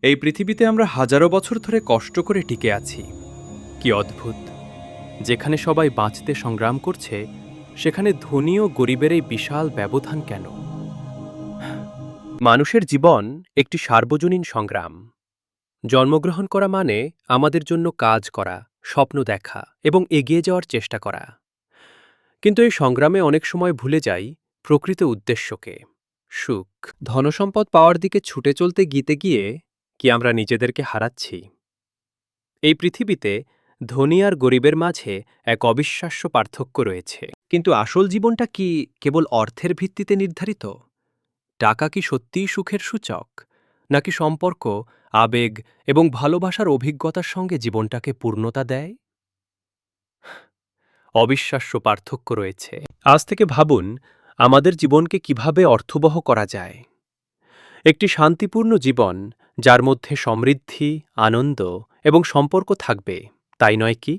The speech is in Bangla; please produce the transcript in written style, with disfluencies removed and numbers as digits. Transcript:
এই পৃথিবীতে আমরা হাজারো বছর ধরে কষ্ট করে টিকে আছি। কি অদ্ভুত! যেখানে সবাই বাঁচতে সংগ্রাম করছে, সেখানে ধনী ও গরিবের এই বিশাল ব্যবধান কেন? মানুষের জীবন একটি সার্বজনীন সংগ্রাম। জন্মগ্রহণ করা মানে আমাদের জন্য কাজ করা, স্বপ্ন দেখা এবং এগিয়ে যাওয়ার চেষ্টা করা। কিন্তু এই সংগ্রামে অনেক সময় ভুলে যাই প্রকৃত উদ্দেশ্যকে, সুখ। ধনসম্পদ পাওয়ার দিকে ছুটে চলতে গিয়ে কি আমরা নিজেদেরকে হারাচ্ছি? এই পৃথিবীতে ধনী আর গরিবের মাঝে এক অবিশ্বাস্য পার্থক্য রয়েছে, কিন্তু আসল জীবনটা কি কেবল অর্থের ভিত্তিতে নির্ধারিত? টাকা কি সত্যিই সুখের সূচক, নাকি সম্পর্ক, আবেগ এবং ভালোবাসার অভিজ্ঞতার সঙ্গে জীবনটাকে পূর্ণতা দেয়? অবিশ্বাস্য পার্থক্য রয়েছে। আজ থেকে ভাবুন আমাদের জীবনকে কিভাবে অর্থবহ করা যায়। একটি শান্তিপূর্ণ জীবন যার মধ্যে সমৃদ্ধি, আনন্দ এবং সম্পর্ক থাকবে, তাই নয় কি?